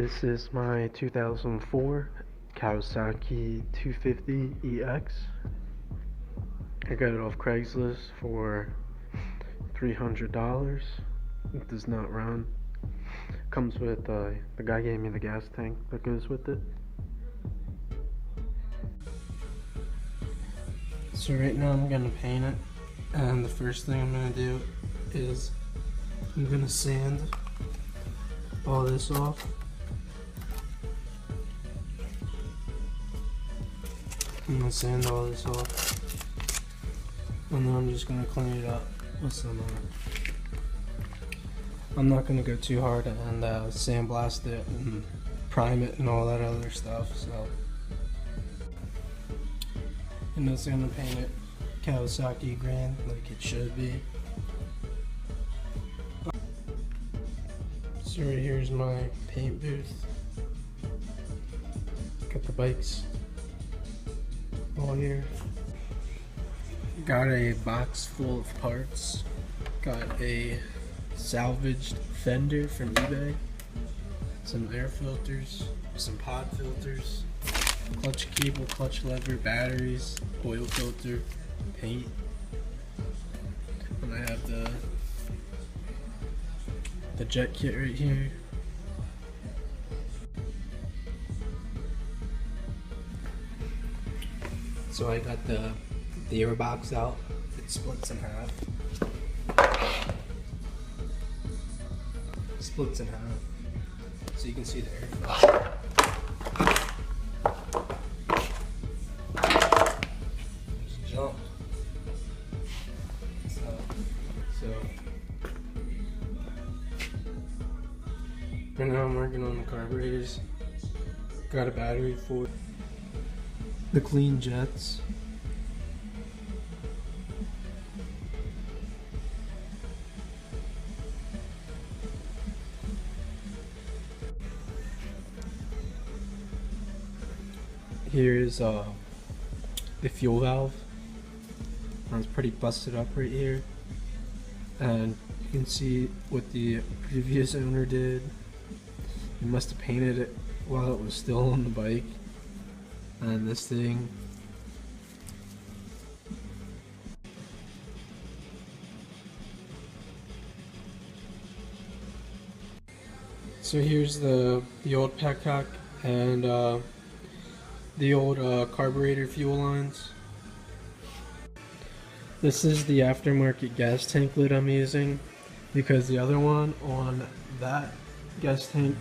This is my 2004 Kawasaki 250EX. I got it off Craigslist for $300. It does not run. Comes with, the guy gave me the gas tank that goes with it. So right now I'm gonna paint it, and the first thing I'm gonna do is I'm gonna sand all this off. I'm gonna sand all this off, and then I'm just gonna clean it up with some. I'm not gonna go too hard and sandblast it and prime it and all that other stuff. So, and it's gonna paint it Kawasaki green like it should be. So right here's my paint booth. Got the bikes all here. Got a box full of parts. Got a salvaged fender from eBay. Some air filters, some pod filters, clutch cable, clutch lever, batteries, oil filter, paint. And I have the jet kit right here. So I got the airbox out. It splits in half. Splits in half, so you can see the airflow. Just jump. So right now I'm working on the carburetors. Got a battery for the clean jets. Here is the fuel valve. It's pretty busted up right here, and you can see what the previous owner did. He must have painted it while it was still on the bike. And this thing, so here's the old petcock and the old carburetor fuel lines. This is the aftermarket gas tank lid I'm using, because the other one on that gas tank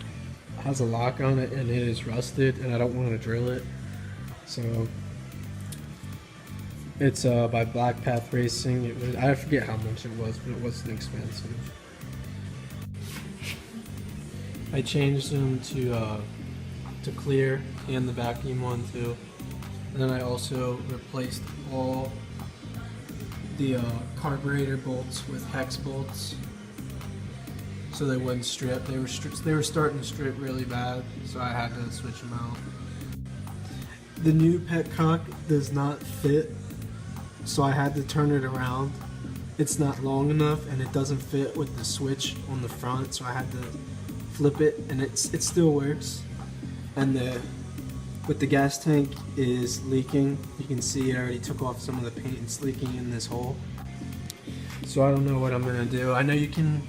has a lock on it and it is rusted, and I don't want to drill it. So it's by Black Path Racing. It was, I forget how much it was, but it wasn't expensive. I changed them to clear, and the vacuum one too. And then I also replaced all the carburetor bolts with hex bolts, so they wouldn't strip. They were starting to strip really bad, so I had to switch them out. The new petcock does not fit, so I had to turn it around. It's not long enough, and it doesn't fit with the switch on the front, so I had to flip it, and it still works. And with the gas tank is leaking. You can see I already took off some of the paint. It's leaking in this hole. So I don't know what I'm gonna do. I know you can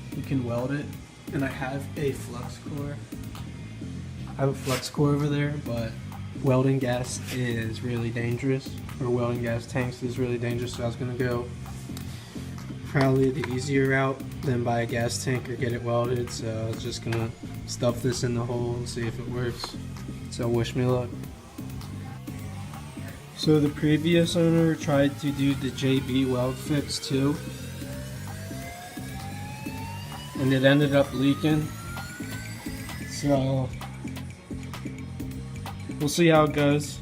weld it, and I have a flux core. I have a flux core over there, but welding gas is really dangerous, or welding gas tanks is really dangerous, so I was going to go probably the easier route than buy a gas tank or get it welded. So I was just going to stuff this in the hole and see if it works. So wish me luck. So the previous owner tried to do the JB weld fix too, and it ended up leaking. So we'll see how it goes.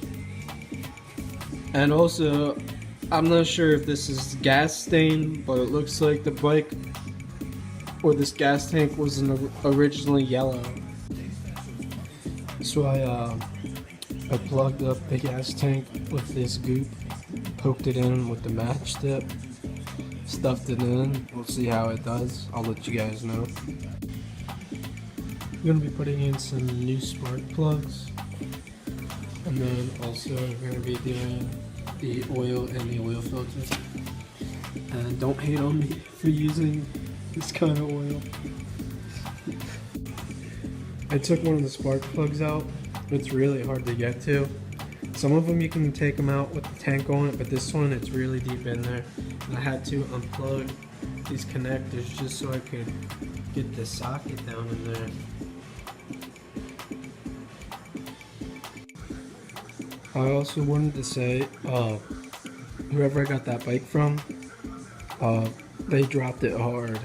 And also, I'm not sure if this is gas stain, but it looks like the bike or this gas tank was originally yellow. So I plugged up the gas tank with this goop, poked it in with the matchstick, stuffed it in. We'll see how it does. I'll let you guys know. I'm going to be putting in some new spark plugs, and then also I'm going to be doing the oil and the oil filters. And don't hate on me for using this kind of oil. I took one of the spark plugs out. It's really hard to get to. Some of them you can take them out with the tank on it, but this one, it's really deep in there. And I had to unplug these connectors just so I could get the socket down in there. I also wanted to say, whoever I got that bike from, they dropped it hard,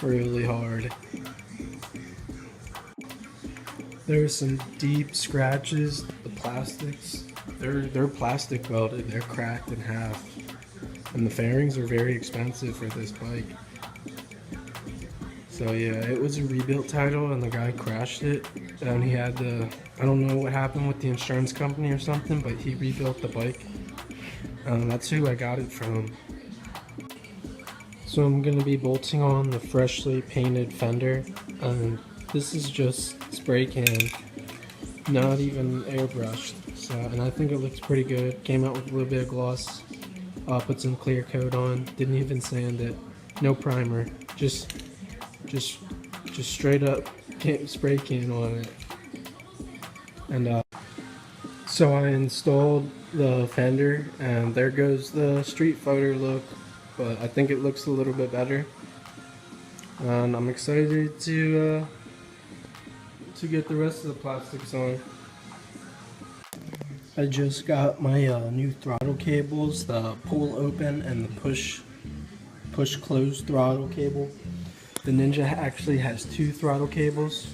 really hard. There were some deep scratches. The plastics, they're plastic welded. They're cracked in half, and the fairings are very expensive for this bike. So yeah, it was a rebuilt title, and the guy crashed it, and he had to, I don't know what happened with the insurance company or something, but he rebuilt the bike. That's who I got it from. So I'm gonna be bolting on the freshly painted fender, and this is just spray can, not even airbrushed. So, and I think it looks pretty good. Came out with a little bit of gloss, put some clear coat on, didn't even sand it, no primer, just straight up spray can on it. And so I installed the fender, and there goes the Street Fighter look, but I think it looks a little bit better, and I'm excited to get the rest of the plastics on. I just got my new throttle cables, the pull open and the push close throttle cable. The Ninja actually has two throttle cables.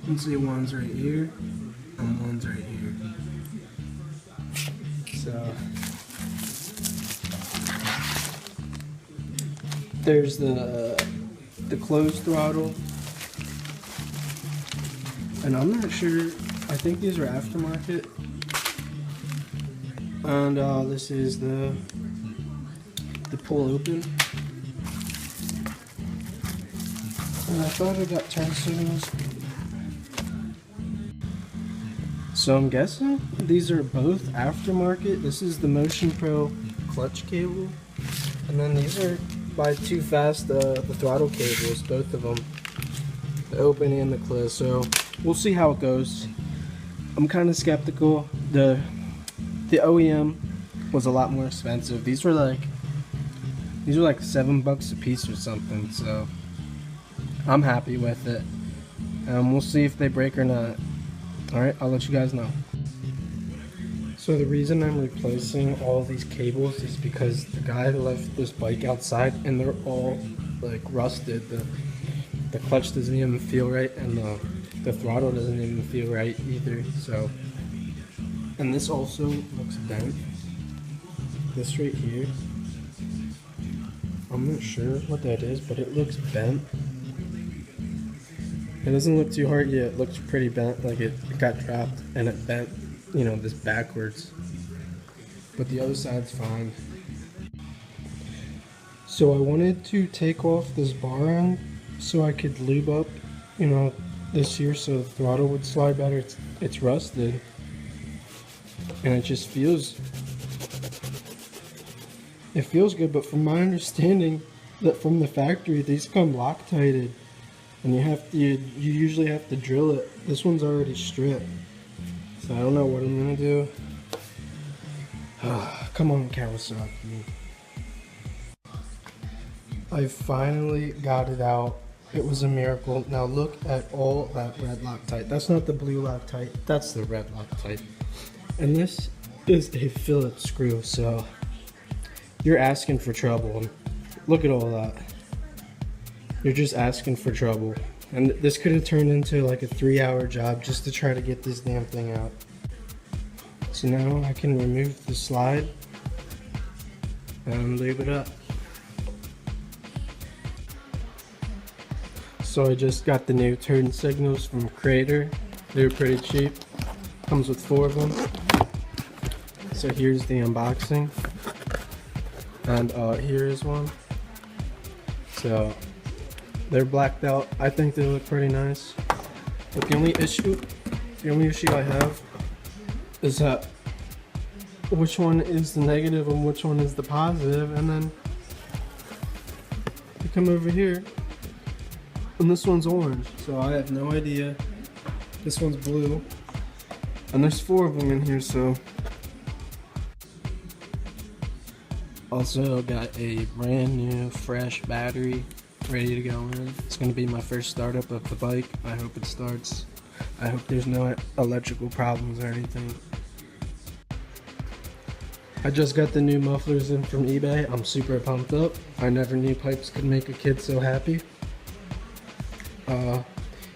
You can see one's right here and one's right here. So there's the closed throttle, and I'm not sure, I think these are aftermarket. And this is the pull open. And I thought I got turn signals. So I'm guessing these are both aftermarket. This is the Motion Pro clutch cable, and then these are by Too Fast, the throttle cables, both of them, the open and the close. So we'll see how it goes. I'm kind of skeptical. The OEM was a lot more expensive. These were like $7 a piece or something. So I'm happy with it. We'll see if they break or not. All right, I'll let you guys know. So the reason I'm replacing all these cables is because the guy left this bike outside, and they're all like rusted. The clutch doesn't even feel right, and the throttle doesn't even feel right either. So, and this also looks bent. This right here, I'm not sure what that is, but it looks bent. It doesn't look too hard yet. It looks pretty bent, like it got dropped and it bent, you know, this backwards. But the other side's fine. So I wanted to take off this bar end so I could lube up, you know, this here so the throttle would slide better. It's rusted, and it just feels good. But from my understanding, that from the factory, these come Loctited. And you usually have to drill it. This one's already stripped, so I don't know what I'm gonna do. Come on, Kawasaki. I finally got it out. It was a miracle. Now look at all that red Loctite. That's not the blue Loctite. That's the red Loctite. And this is a fillet screw. So you're asking for trouble. Look at all that. You're just asking for trouble. And this could have turned into like a 3-hour job just to try to get this damn thing out. So now I can remove the slide and lube it up. So I just got the new turn signals from Creator. They're pretty cheap. Comes with 4 of them. So here's the unboxing. And here is one. So they're blacked out. I think they look pretty nice. But the only issue I have is that which one is the negative and which one is the positive, and then you come over here and this one's orange, so I have no idea. This one's blue, and there's 4 of them in here. So also got a brand new fresh battery ready to go in. It's going to be my first startup of the bike. I hope it starts. I hope there's no electrical problems or anything. I just got the new mufflers in from eBay. I'm super pumped up. I never knew pipes could make a kid so happy.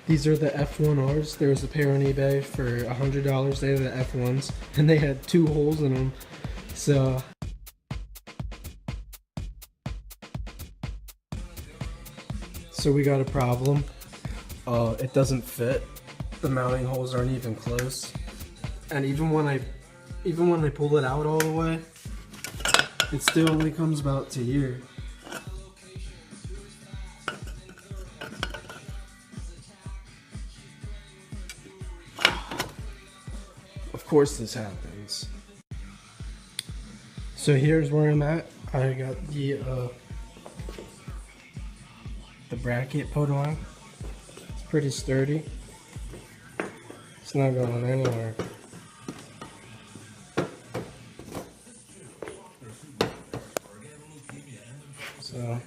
These are the F1Rs. There was a pair on eBay for $100. They are the F1s, and they had 2 holes in them. So we got a problem. It doesn't fit. The mounting holes aren't even close, and even when I pull it out all the way, it still only comes about to here. Of course this happens. So here's where I'm at. I got the bracket put on. It's pretty sturdy. It's not going anywhere. So